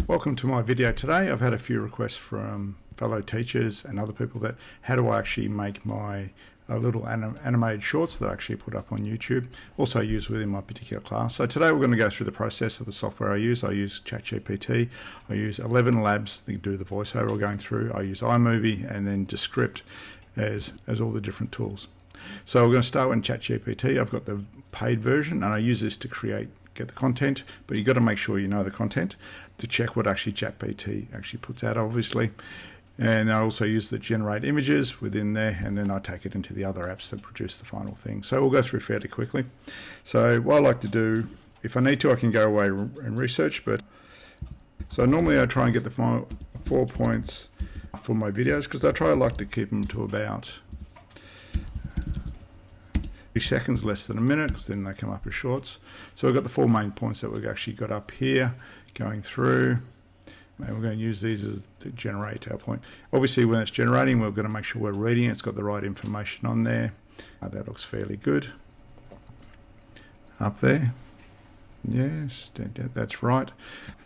Welcome to my video today. I've had a few requests from fellow teachers and other people that how do I actually make my little animated shorts that I actually put up on YouTube, also used within my particular class. So today we're going to go through the process of the software I use. I use ChatGPT, I use Elevenlabs to do the voiceover we're going through, I use iMove and then Descript as all the different tools. So we're going to start with ChatGPT. I've got the paid version and I use this to get the content, but you've got to make sure you know the content to check what actually ChatGPT actually puts out, obviously. And I also use the generate images within there, and then I take it into the other apps that produce the final thing. So we'll go through fairly quickly. So what I like to do, if I need to, I can go away and research, but so normally I try and get the final 4 points for my videos, because I like to keep them to about 3 seconds, less than a minute, because then they come up as shorts. So we've got the 4 main points that we've actually got up here going through, and we're going to use these as to generate our point. Obviously when it's generating, we're going to make sure we're reading it. It's got the right information on there. That looks fairly good up there. Yes, that's right.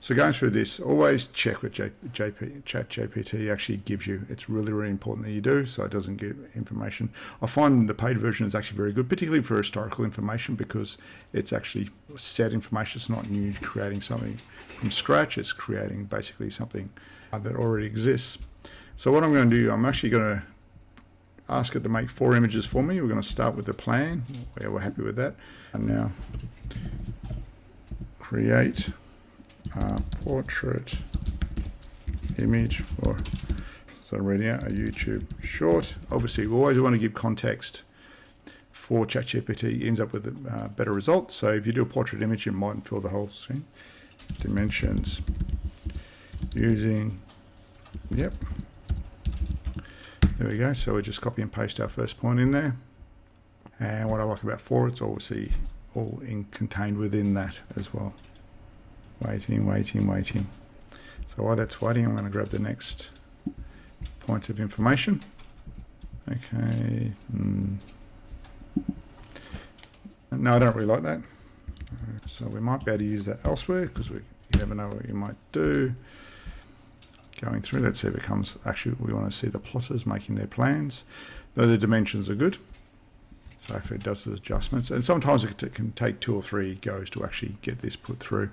So going through this, always check what ChatGPT actually gives you. It's really, really important that you do, so it doesn't give information. I find the paid version is actually very good, particularly for historical information, because it's actually set information. It's not new, creating something from scratch. It's creating basically something that already exists. So what I'm going to do, I'm actually going to ask it to make 4 images for me. We're going to start with the plan. Yeah, we're happy with that. And now create a portrait image for, so I'm reading out a YouTube short. Obviously we always want to give context for ChatGPT, ends up with a better result. So if you do a portrait image, it mightn't fill the whole screen. Dimensions using, yep, there we go. So we just copy and paste our first point in there. And what I like about 4, it's obviously all contained within that as well. Waiting. So while that's waiting, I'm going to grab the next point of information. Okay. No, I don't really like that. So we might be able to use that elsewhere, because you never know what you might do. Going through, let's see if it comes, actually we want to see the plotters making their plans. Though the dimensions are good. So if it does the adjustments, and sometimes it can take 2 or 3 goes to actually get this put through,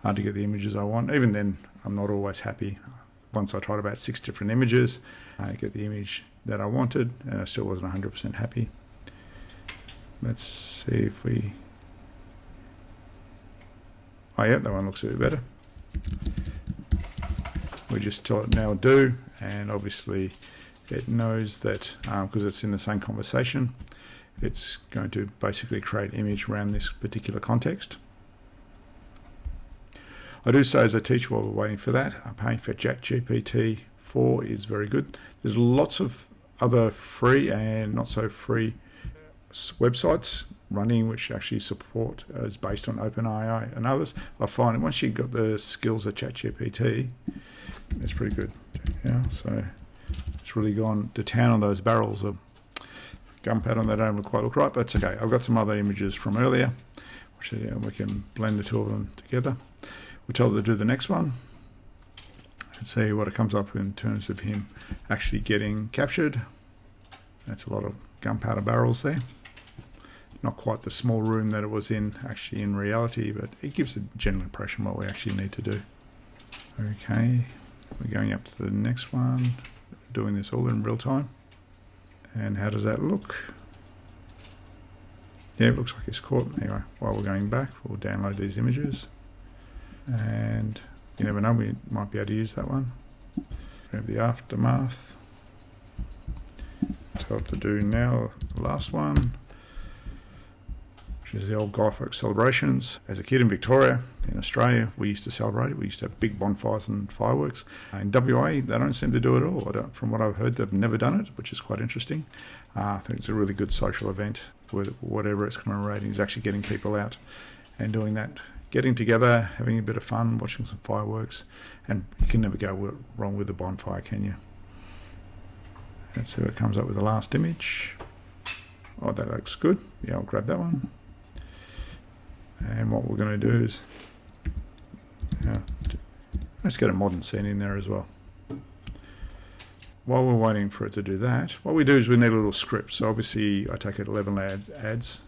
to get the images I want. Even then, I'm not always happy. Once I tried about 6 different images, I get the image that I wanted, and I still wasn't 100% happy. Let's see if we, oh yeah, that one looks a bit better. We just tell it now do, and obviously it knows that because it's in the same conversation, it's going to basically create image around this particular context. I do say as a teacher, while we're waiting for that, I'm paying for ChatGPT 4 is very good. There's lots of other free and not so free websites running which actually support is based on OpenAI and others. I find that once you've got the skills of ChatGPT, it's pretty good. Yeah, so it's really gone to town on those barrels of gunpowder that don't quite look right, but it's okay. I've got some other images from earlier, which we can blend the 2 of them together. We'll tell it to do the next one and see what it comes up in terms of him actually getting captured. That's a lot of gunpowder barrels there. Not quite the small room that it was in actually in reality, but it gives a general impression what we actually need to do. Okay, we're going up to the next one, doing this all in real time. And how does that look? Yeah, it looks like it's caught. Anyway, while we're going back, we'll download these images. And you never know, we might be able to use that one. We have the aftermath. Tell it to do now the last one, which is the old Guy Fawkes celebrations. As a kid in Victoria, in Australia, we used to celebrate it. We used to have big bonfires and fireworks. In WA, they don't seem to do it at all. From what I've heard, they've never done it, which is quite interesting. I think it's a really good social event with whatever it's commemorating is actually getting people out and doing that, getting together, having a bit of fun, watching some fireworks, and you can never go wrong with a bonfire, can you? Let's see what comes up with the last image. Oh, that looks good. Yeah, I'll grab that one. And what we're going to do is Let's get a modern scene in there as well. While we're waiting for it to do that, what we do is we need a little script. So obviously I take it Elevenlabs,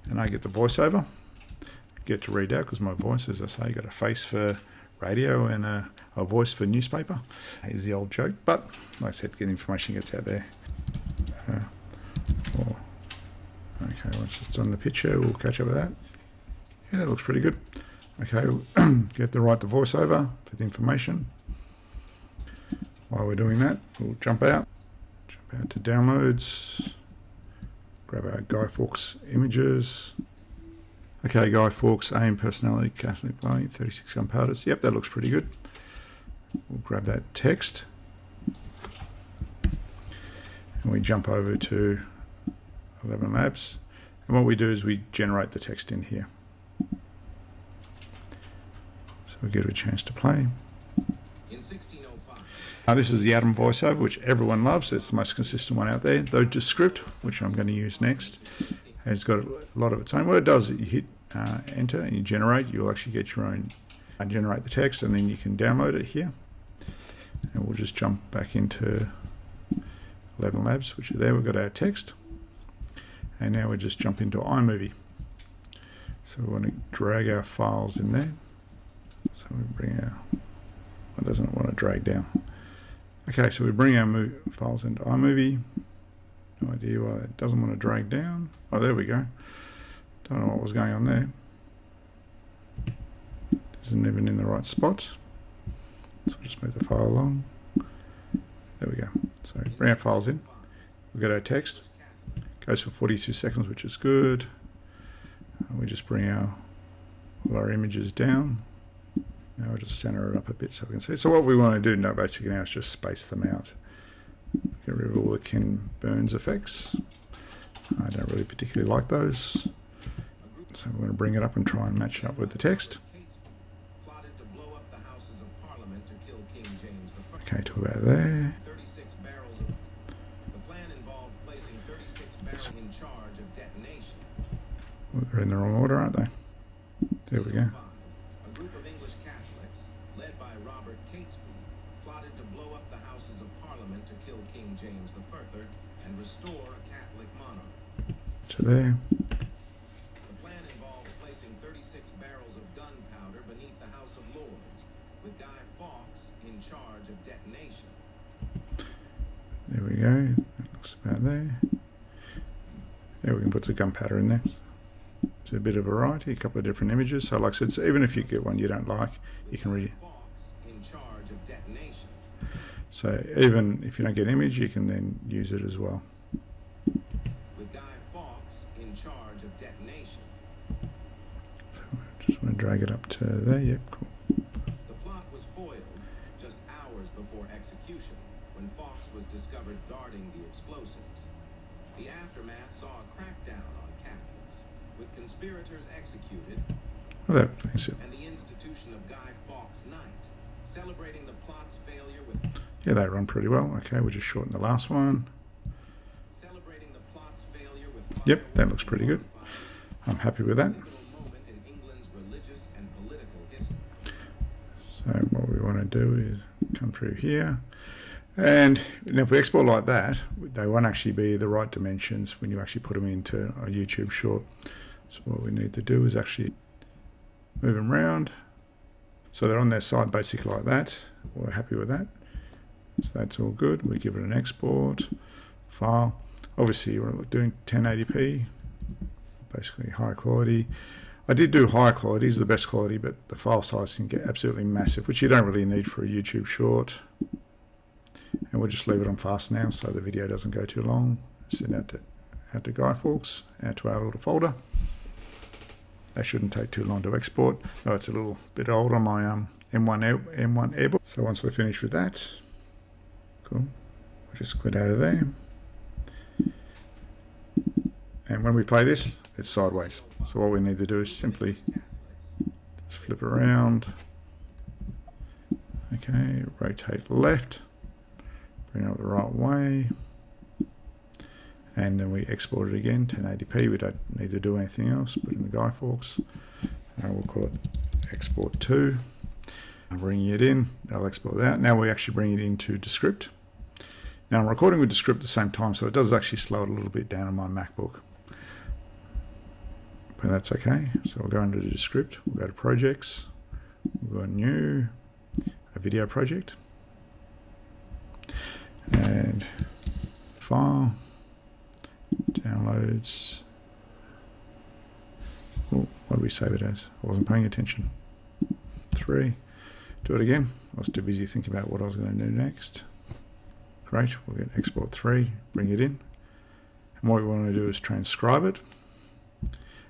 and I get the voiceover, get to read out, because my voice, as I say, got a face for radio and a voice for newspaper. Is the old joke, but like I said, get information gets out there. Okay, once it's on the picture, we'll catch up with that. Yeah, that looks pretty good. Okay, get the right to voiceover for the information. While we're doing that, we'll jump out to downloads, grab our Guy Fawkes images. Okay, Guy Fawkes, aim, personality, Catholic, 36 gunpowders. Yep, that looks pretty good. We'll grab that text and we jump over to Elevenlabs, and what we do is we generate the text in here. So we give it a chance to play. In 1605. Now this is the Atom voiceover, which everyone loves. It's the most consistent one out there. Though Descript, which I'm going to use next, has got a lot of its own. What it does is you hit enter and you generate. You'll actually get your own, generate the text, and then you can download it here. And we'll just jump back into Elevenlabs, which is there. We've got our text. And now we just jump into iMovie. So we want to drag our files in there. So we bring our, it doesn't want to drag down. Okay, so we bring our files into iMovie. No idea why it doesn't want to drag down. Oh, there we go. Don't know what was going on there. Isn't even in the right spot. So just move the file along. There we go. So bring our files in. We've got our text. Goes for 42 seconds, which is good. We just bring all our images down. Now I'll just center it up a bit so we can see. So what we want to do now basically now is just space them out. Get rid of all the Ken Burns effects. I don't really particularly like those. So we're going to bring it up and try and match it up with the text. Okay, to about there. They're in the wrong order, aren't they? There we go. A group of English Catholics, led by Robert Catesby, plotted to blow up the Houses of Parliament to kill King James I and restore a Catholic monarch. To there. The plan involved placing 36 barrels of gunpowder beneath the House of Lords, with Guy Fawkes in charge of detonation. There we go. That looks about there. There we can put some gunpowder in there. A bit of variety, a couple of different images. So like I said, so even if you get one you don't like, you can read. So even if you don't get an image, you can then use it as well. With Guy Fawkes in charge of detonation. So I just want to drag it up to there. Yep, cool. The plot was foiled just hours before execution when Fawkes was discovered guarding the explosives. The aftermath saw a crackdown on Catholics, with conspirators executed, Well, that makes it. and the institution of Guy Fawkes Night, celebrating the plot's failure with. Yeah, they run pretty well. Okay, we'll just shorten the last one. Celebrating the plot's failure with. Yep, that looks pretty good. I'm happy with that. Moment in England's religious and political history. So what we want to do is come through here. And if we export like that, they won't actually be the right dimensions when you actually put them into a YouTube short. So what we need to do is actually move them around. So they're on their side basically like that. We're happy with that. So that's all good. We give it an export file. Obviously we're doing 1080p, basically high quality. I did do high quality, is the best quality, but the file size can get absolutely massive, which you don't really need for a YouTube short. And we'll just leave it on fast now so the video doesn't go too long. Send out to Guy Fawkes, out to our little folder. That shouldn't take too long to export. Oh, it's a little bit old on my M1 Airbook. So once we're finished with that, cool, we'll just quit out of there. And when we play this, it's sideways. So what we need to do is simply just flip around. Okay, rotate left. Bring it up the right way, and then we export it again, 1080p. We don't need to do anything else. Put in the Guy Fawkes, we'll call it export 2. bringing it in. I'll export that. Now we actually bring it into Descript. Now I'm recording with Descript at the same time, so it does actually slow it a little bit down on my MacBook. But that's okay. So we'll go into the Descript. We'll go to Projects. We'll go New, a video project. And File, Downloads. Oh, what do we save it as? I wasn't paying attention. 3. Do it again. I was too busy thinking about what I was going to do next. Great. We'll get Export 3, bring it in. And what we want to do is transcribe it.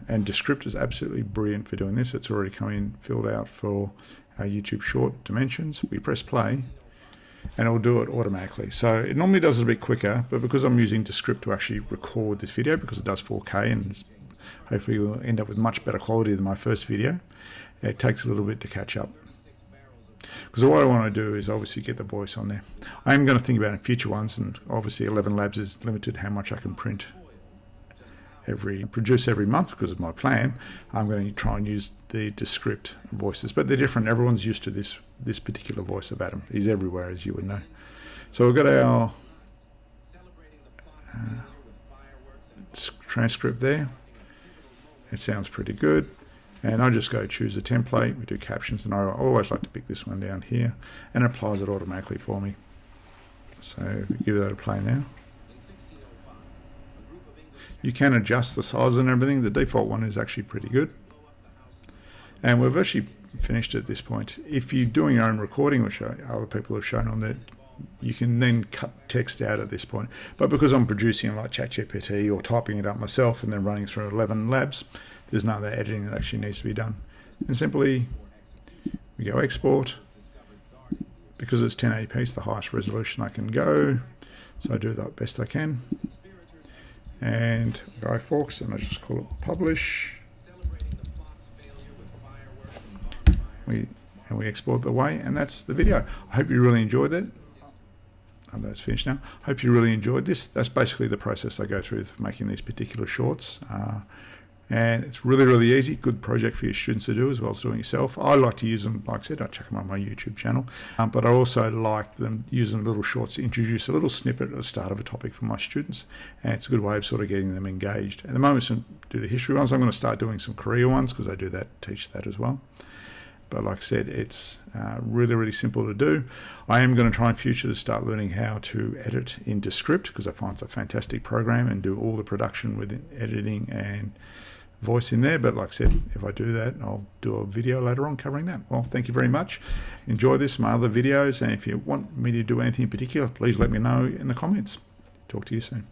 And Descript is absolutely brilliant for doing this. It's already come in, filled out for our YouTube short dimensions. We press play and it'll do it automatically. So it normally does it a bit quicker, but because I'm using Descript to actually record this video, because it does 4K and hopefully you'll end up with much better quality than my first video, it takes a little bit to catch up. Because what I want to do is obviously get the voice on there. I am going to think about in future ones, and obviously Elevenlabs is limited how much I can produce every month because of my plan. I'm going to try and use the Descript voices, but they're different. Everyone's used to this particular voice of Adam. He's everywhere, as you would know. So we've got our transcript there. It sounds pretty good. And I just go choose a template. We do captions, and I always like to pick this one down here, and it applies it automatically for me. So give that a play now. You can adjust the size and everything. The default one is actually pretty good. And we've actually finished at this point. If you're doing your own recording, which other people have shown on there, you can then cut text out at this point. But because I'm producing like ChatGPT or typing it up myself and then running through Elevenlabs, there's no other editing that actually needs to be done. And simply, we go export. Because it's 1080p, it's the highest resolution I can go. So I do the best I can. And Guy Fawkes, and I just call it publish. We export the way, and that's the video. I hope you really enjoyed it. Oh, that's finished now. Hope you really enjoyed this. That's basically the process I go through for making these particular shorts. And it's really, really easy. Good project for your students to do as well as doing it yourself. I like to use them, like I said, I check them on my YouTube channel. But I also like them using little shorts to introduce a little snippet at the start of a topic for my students. And it's a good way of sort of getting them engaged. At the moment, to do the history ones, I'm going to start doing some career ones because I do that, teach that as well. But like I said, it's really, really simple to do. I am going to try in future to start learning how to edit in Descript because I find it's a fantastic program and do all the production with editing and voice in there. But like I said, if I do that, I'll do a video later on covering that. Well, thank you very much. Enjoy this, my other videos. And if you want me to do anything in particular, please let me know in the comments. Talk to you soon.